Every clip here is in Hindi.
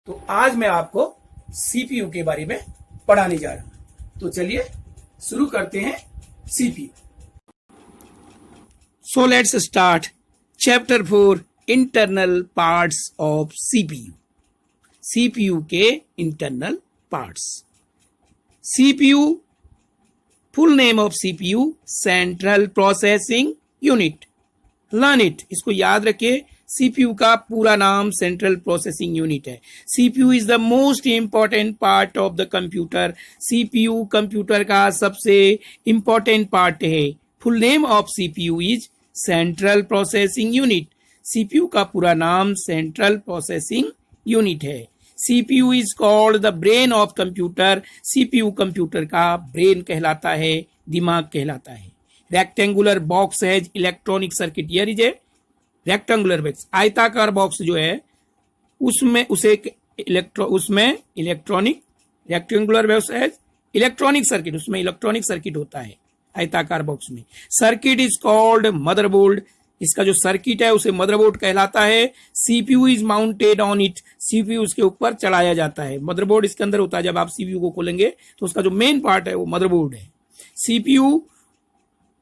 तो आज मैं आपको सीपीयू के बारे में पढ़ाने जा रहा हूं। तो चलिए शुरू करते हैं CPU. So let's start chapter 4 internal parts of CPU. CPU के internal parts. CPU full name of CPU central processing unit. Learn it, इसको याद रखिए। सीपीयू का पूरा नाम सेंट्रल प्रोसेसिंग यूनिट है। CPU is the most important part of the computer. CPU computer का सबसे इंपॉर्टेंट पार्ट है। Full name of CPU is central processing unit. CPU का पूरा नाम सेंट्रल प्रोसेसिंग यूनिट है। CPU is called the brain of computer. CPU computer का ब्रेन कहलाता है, दिमाग कहलाता है। रेक्टेंगुलर बॉक्स है electronic circuit. Here is a rectangular box, आयताकार बॉक्स जो है उसमें उसमें इलेक्ट्रॉनिक रेक्टेंगुलर बॉक्स है इलेक्ट्रॉनिक सर्किट, उसमें इलेक्ट्रॉनिक सर्किट होता है आयताकार बॉक्स में। Circuit is called motherboard. इसका जो सर्किट है उसे मदरबोर्ड कहलाता है। CPU is mounted on it. CPU उसके ऊपर चढ़ाया जाता है। मदरबोर्ड इसके अंदर होता है। जब आप सीपीयू को खोलेंगे तो उसका जो मेन पार्ट है वो मदरबोर्ड है। CPU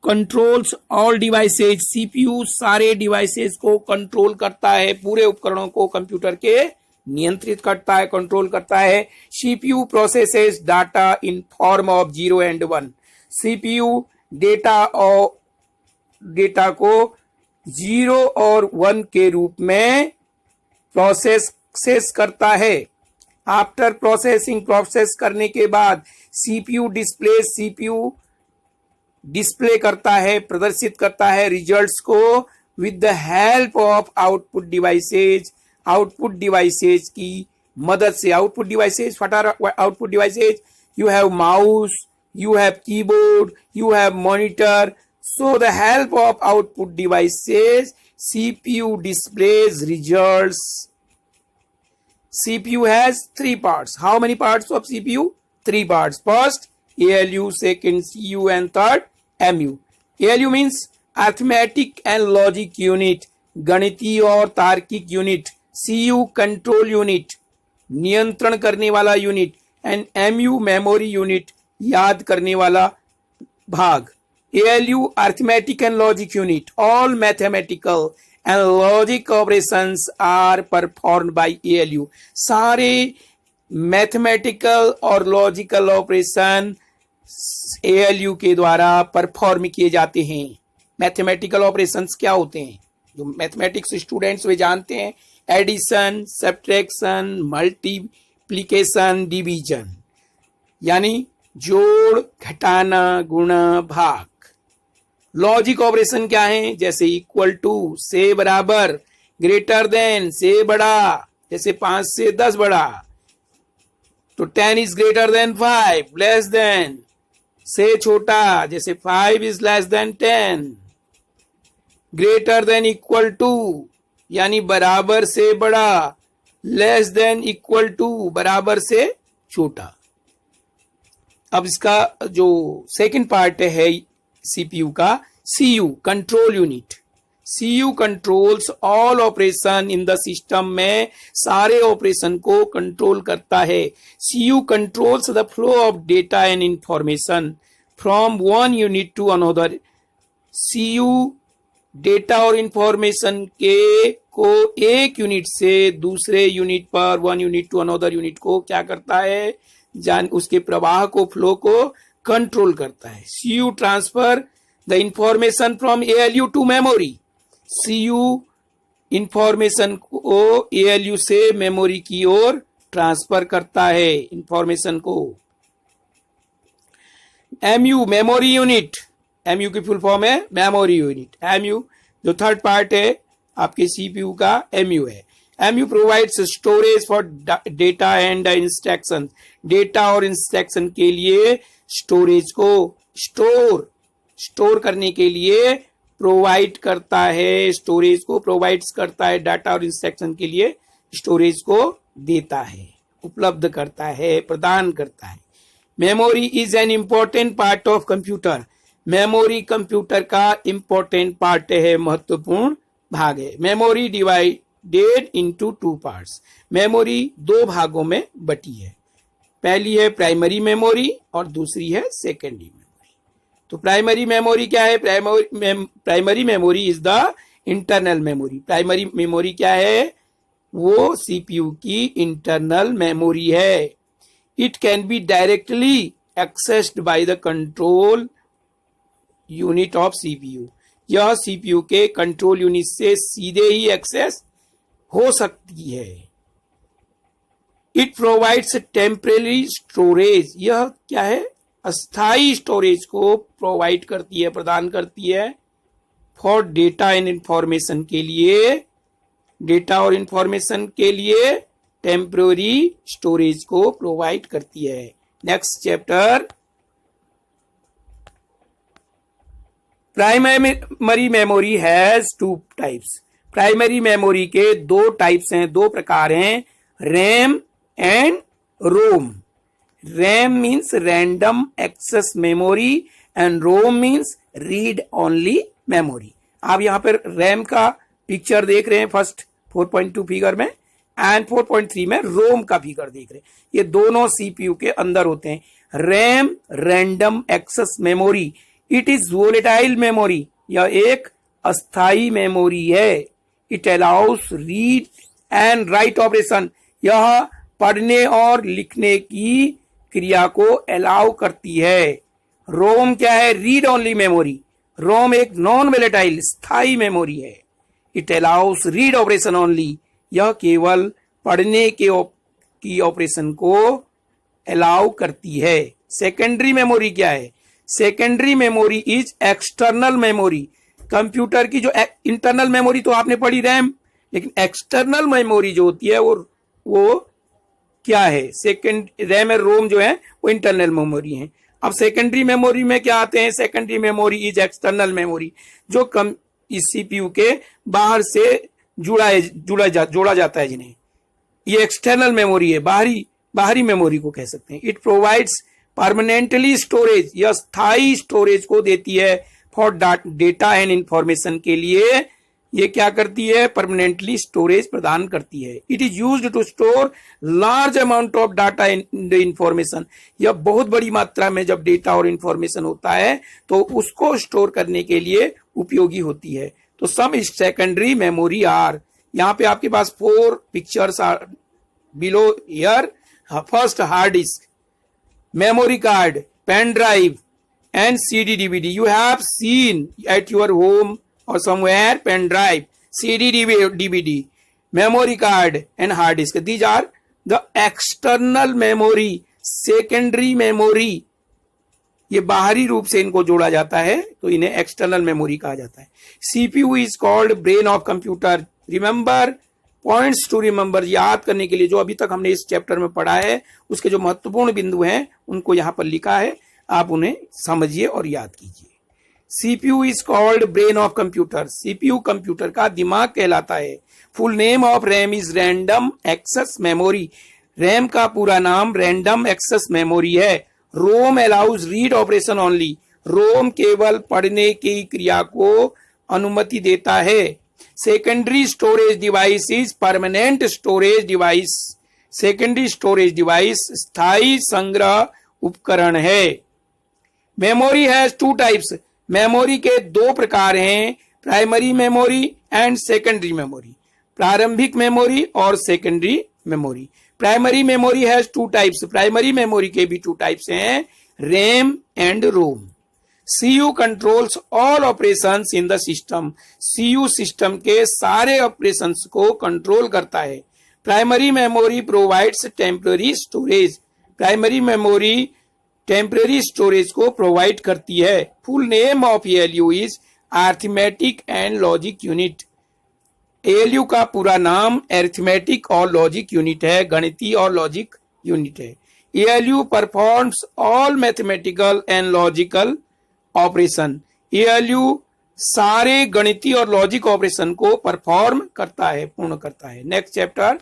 controls all devices. CPU सारे डिवाइसेज को कंट्रोल करता है, पूरे उपकरणों को कंप्यूटर के नियंत्रित करता है, कंट्रोल करता है। CPU processes data in form of 0 and 1। CPU data को 0 और 1 के रूप में प्रोसेस करता है। आफ्टर प्रोसेस करने के बाद सीपीयू डिस्प्ले करता है, प्रदर्शित करता है रिजल्ट्स को with the help of output devices. Output devices की मदद से। Output devices, what are output devices? You have mouse, you have keyboard, you have monitor. So the help of output devices, CPU displays results. CPU has 3 parts. How many parts of CPU? 3 parts. First ALU, second CU, and third MU. ALU means arithmetic and logic unit, गणितीय और तार्किक यूनिट। CU कंट्रोल यूनिट, नियंत्रण करने वाला unit. And MU memory unit, याद करने वाला भाग। ALU arithmetic and logic unit. All mathematical and logical operations are performed by ALU। सारे मैथमेटिकल और लॉजिकल ऑपरेशन ALU के द्वारा परफॉर्म किए जाते हैं। मैथमेटिकल ऑपरेशंस क्या होते हैं? जो मैथमेटिक्स स्टूडेंट्स वे जानते हैं, एडिशन, सब्ट्रैक्शन, मल्टीप्लिकेशन, डिवीजन, यानी जोड़, घटाना, गुणा, भाग। लॉजिक ऑपरेशन क्या है? जैसे इक्वल टू, से बराबर, ग्रेटर देन, से बड़ा, जैसे 5 से 10 बड़ा। तो 10 is greater than 5, less than, से छोटा, जैसे 5 is less than 10। Greater than equal to, यानी बराबर से बड़ा, लेस देन इक्वल टू, बराबर से छोटा। अब इसका जो सेकंड पार्ट है सीपीयू का, CU control unit. CU controls all operation in the system, में सारे ऑपरेशन को कंट्रोल करता है। CU controls the flow of data and information from one unit to another. CU data और इंफॉर्मेशन को एक यूनिट से दूसरे यूनिट पर, one unit to another unit को क्या करता है? उसके प्रवाह को, फ्लो को कंट्रोल करता है। CU transfer the information from ALU to memory. CU information को ALU से मेमोरी की ओर ट्रांसफर करता है, इंफॉर्मेशन को। MU memory unit. MU की फुल फॉर्म है मेमोरी यूनिट। MU जो थर्ड पार्ट है आपके सीपीयू का, MU है। MU provides storage for data and instructions। Data और इंस्ट्रक्शन के लिए स्टोरेज को स्टोर करने के लिए प्रोवाइड करता है, स्टोरेज को प्रोवाइड्स करता है। डाटा और इंस्ट्रक्शन के लिए स्टोरेज को देता है, उपलब्ध करता है, प्रदान करता है। Memory is an important part of computer. Memory computer का इंपॉर्टेंट पार्ट है, महत्वपूर्ण भाग है। Memory divided into two parts. Memory दो भागों में बटी है, पहली है प्राइमरी मेमोरी और दूसरी है सेकेंडरी मेमोरी। तो प्राइमरी मेमोरी क्या है? Primary memory is the internal memory. Primary memory क्या है? वो सीपीयू की इंटरनल मेमोरी है। It can be directly accessed by the control unit of CPU. यह सीपीयू के कंट्रोल यूनिट से सीधे ही एक्सेस हो सकती है। It provides temporary storage. यह क्या है? अस्थाई स्टोरेज को प्रोवाइड करती है, प्रदान करती है। फॉर डेटा एंड इंफॉर्मेशन के लिए, डेटा और इंफॉर्मेशन के लिए टेम्परेरी स्टोरेज को प्रोवाइड करती है। Next chapter, primary memory has two types. Primary memory के दो टाइप्स हैं, दो प्रकार हैं, RAM and ROM. RAM means random access memory and ROM means read only memory. आप यहां पर रैम का पिक्चर देख रहे हैं फर्स्ट 4.2 फिगर में, एंड 4.3 में रोम का फिगर देख रहे हैं। ये दोनों सीपीयू के अंदर होते हैं। RAM random access memory, it is volatile memory. यह एक अस्थाई मेमोरी है। It allows read and write operation. यह पढ़ने और लिखने की क्रिया को अलाउ करती है। रोम क्या है? Read only memory. रोम एक नॉन वोलेटाइल स्थायी मेमोरी है। It allows read operation only. यह केवल पढ़ने की ऑपरेशन को अलाउ करती है। सेकेंडरी मेमोरी क्या है? Secondary memory is external memory. Computer की जो इंटरनल मेमोरी तो आपने पढ़ी रैम, लेकिन एक्सटर्नल मेमोरी जो होती है वो क्या है? सेकेंड रैम और रोम जो है वो इंटरनल मेमोरी है। अब सेकेंडरी मेमोरी में क्या आते हैं? Secondary memory is external memory, जो इस सीपीयू के बाहर से जोड़ा जाता है, जिन्हें ये एक्सटर्नल मेमोरी है, बाहरी मेमोरी को कह सकते हैं। It provides permanently storage. यह स्थायी स्टोरेज को देती है। फॉर डेटा एंड इंफॉर्मेशन के लिए ये क्या करती है? परमानेंटली स्टोरेज प्रदान करती है। It is used to store large amount of data in the information. यह बहुत बड़ी मात्रा में जब डेटा और इंफॉर्मेशन होता है तो उसको स्टोर करने के लिए उपयोगी होती है। तो सम सेकेंडरी मेमोरी आर, यहाँ पे आपके पास 4 pictures are below here. First, hard disk, memory card, pen drive and CD DVD. You have seen at your home or somewhere pen drive, CD DVD, memory card and hard disk. These are the external memory. Secondary memory, ये बाहरी रूप से इनको जोड़ा जाता है तो इन्हें एक्सटर्नल मेमोरी कहा जाता है। CPU is called brain of computer. Remember, points to remember, याद करने के लिए जो अभी तक हमने इस चैप्टर में पढ़ा है उसके जो महत्वपूर्ण बिंदु हैं उनको यहां पर लिखा है, आप उन्हें समझिए और याद कीजिए। CPU is called brain of computer. CPU computer का दिमाग कहलाता है। Full name of RAM is random access memory. RAM का पूरा नाम रैंडम एक्सेस मेमोरी है। ROM allows read operation only. ROM केवल पढ़ने की क्रिया को अनुमति देता है। Secondary storage device is permanent storage device. Secondary storage device स्थायी संग्रह उपकरण है। Memory has 2 types. मेमोरी के 2 प्रकार हैं, primary memory and secondary memory. प्रारंभिक मेमोरी और secondary memory. Primary memory has 2 types. Primary memory के भी 2 टाइप्स हैं, RAM and ROM. CU controls all operations in the system. CU system के सारे ऑपरेशंस को कंट्रोल करता है। Primary memory provides temporary storage. Primary memory temporary storage को प्रोवाइड करती है। Full name of ALU is arithmetic and logic unit. ALU का पूरा नाम अरिथमेटिक और लॉजिक यूनिट है, गणितीय और लॉजिक यूनिट है। ALU performs all mathematical and logical operation. ALU सारे गणितीय और लॉजिक ऑपरेशन को परफॉर्म करता है, पूर्ण करता है। Next chapter,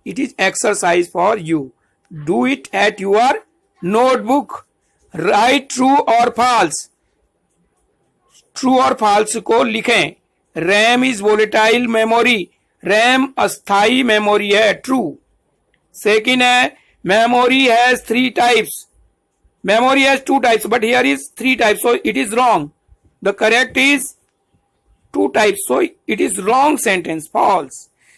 it is exercise for you. Do it at your notebook. Right true और फॉल्स। ट्रू और फॉल्स को लिखें। RAM is volatile memory. RAM अस्थाई मेमोरी है, ट्रू। सेकंड है memory has 3 types, memory has 2 types but here is 3 types, so it is wrong. The correct is 2 types, so it is wrong sentence, false.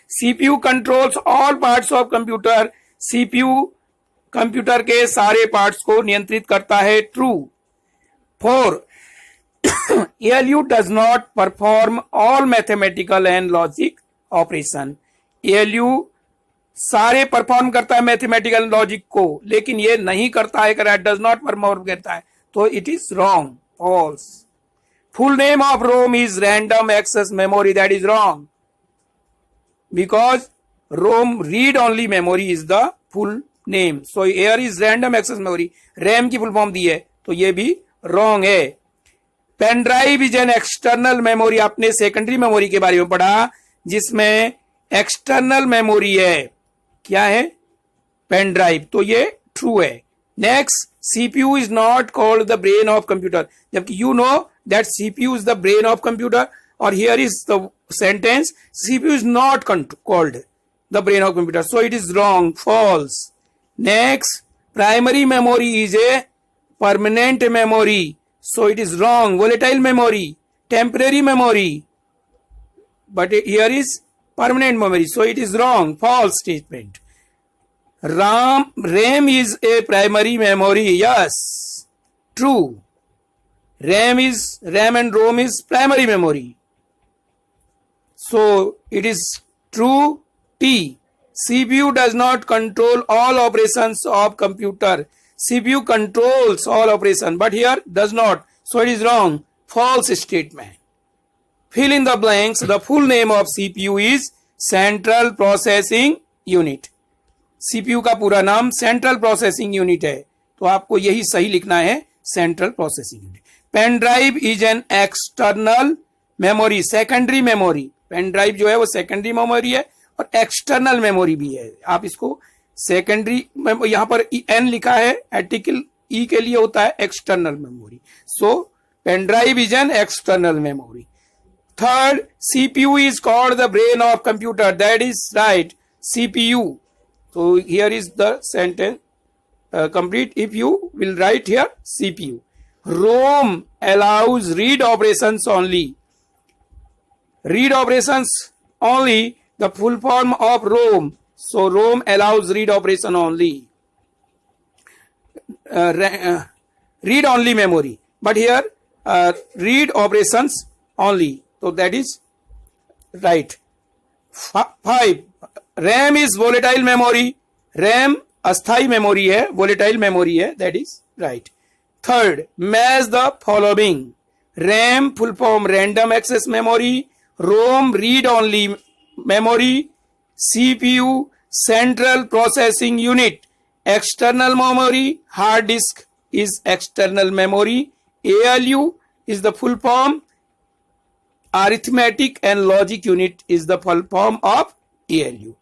CPU controls all parts of computer, CPU computer के सारे पार्ट्स को नियंत्रित करता है, true. 4 ALU does not perform all mathematical and logic operation. ALU सारे परफॉर्म करता है मैथमेटिकल लॉजिक को, लेकिन ये नहीं करता है, डज नॉट परफॉर्म करता है, तो it is wrong, false. Full name of ROM is random access memory, that is wrong, because ROM read only memory is the full name, so air is random access memory, RAM की फुल फॉर्म दी है, तो ये भी रॉन्ग है। Pen drive is an external memory, आपने सेकेंडरी मेमोरी के बारे में पढ़ा जिसमें एक्सटर्नल मेमोरी है, क्या है, पेन ड्राइव, तो ये ट्रू है। Next, CPU is not called the brain of computer, जबकि you know that CPU is the brain of computer, और here is the sentence CPU is not called the brain of computer, so it is wrong, false. Next, primary memory is a permanent memory, so it is wrong, volatile memory, temporary memory, but here is permanent memory, so it is wrong, false statement. RAM is a primary memory, yes, true. RAM and ROM is primary memory, so it is true. T, CPU does not control all operations of computer, CPU controls all operation but here does not, so it is wrong, false statement. Fill in the blanks. The full name of CPU is Central Processing Unit. CPU का पूरा नाम Central Processing Unit है, तो आपको यही सही लिखना है, Central Processing Unit. Pen drive is an external memory, secondary memory. Pen drive जो है वो सेकेंडरी मेमोरी है और एक्सटर्नल मेमोरी भी है, आप इसको सेकेंडरी, यहां पर एन लिखा है, आर्टिकल ई के लिए होता है external memory, so pen drive is an external memory. Third, CPU is called the brain of computer, that is right, CPU, so here is the sentence complete if you will write here CPU. ROM allows read operations only, read operations only, the full form of ROM, so ROM allows read operation only, read only memory, but here read operations only, so that is right. 5, RAM is volatile memory, RAM अस्थाई मेमोरी है, volatile memory है, that is right. Third, match the following. RAM full form random access memory, ROM read only memory, CPU central processing unit, external memory, hard disk is external memory, ALU is the full form, arithmetic and logic unit is the full form of ALU.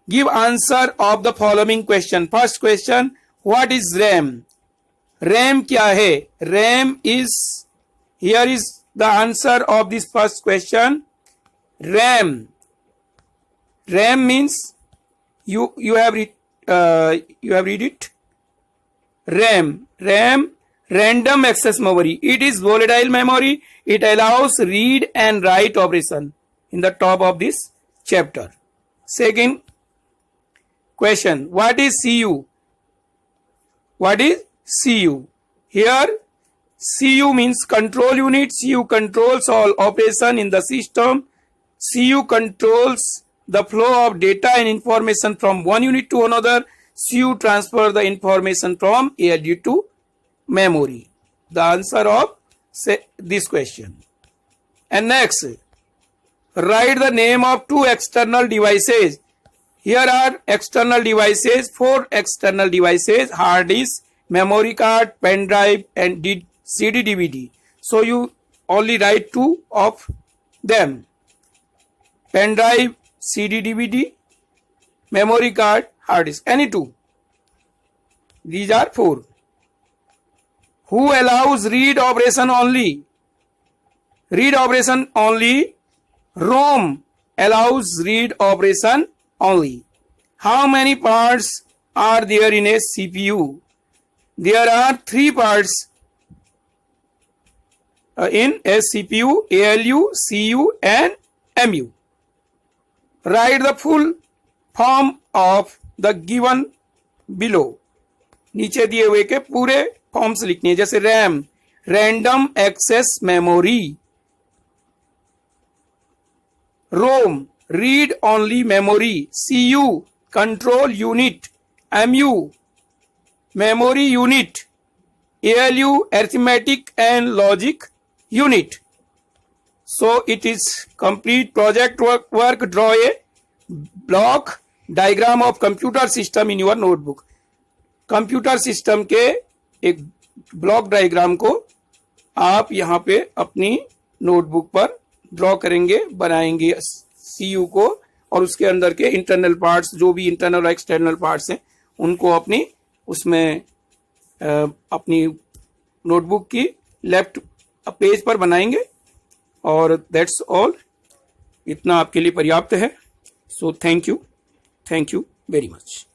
Give answer of the following question. First question, what is RAM? RAM क्या है? RAM is, here is the answer of this first question. RAM means you have read it. RAM random access memory. It is volatile memory. It allows read and write operation in the top of this chapter. Second question, what is CU? What is CU? Here CU means control unit. CU controls all operation in the system. CU controls the flow of data and information from one unit to another. CU transfer the information from ALU to memory. The answer of this question. And next, write the name of 2 external devices. Here are external devices, 4 external devices, hard disk, memory card, pen drive and CD DVD. So you only write 2 of them. Pen drive, CD DVD, memory card, hard disk, any 2. These are 4. Who allows read operation only? Read operation only, ROM allows read operation only. How many parts are there in a CPU? There are 3 parts in a CPU: ALU, CU and MU. Write the full form of the given below. नीचे दिए हुए के पूरे फॉर्म्स लिखने हैं, जैसे RAM, random access memory; ROM, read only memory; CU, control unit; MU, memory unit; ALU, arithmetic and logic unit. So it is complete project work. Draw a block diagram of computer system in your notebook. Computer system के एक ब्लॉक डायग्राम को आप यहाँ पे अपनी नोटबुक पर ड्रॉ करेंगे, बनाएंगे सीयू को, और उसके अंदर के इंटरनल पार्ट्स, जो भी इंटरनल और एक्सटर्नल पार्ट्स हैं, उनको अपनी उसमें अपनी नोटबुक की लेफ्ट पेज पर बनाएंगे। और दैट्स ऑल, इतना आपके लिए पर्याप्त है। So thank you very much.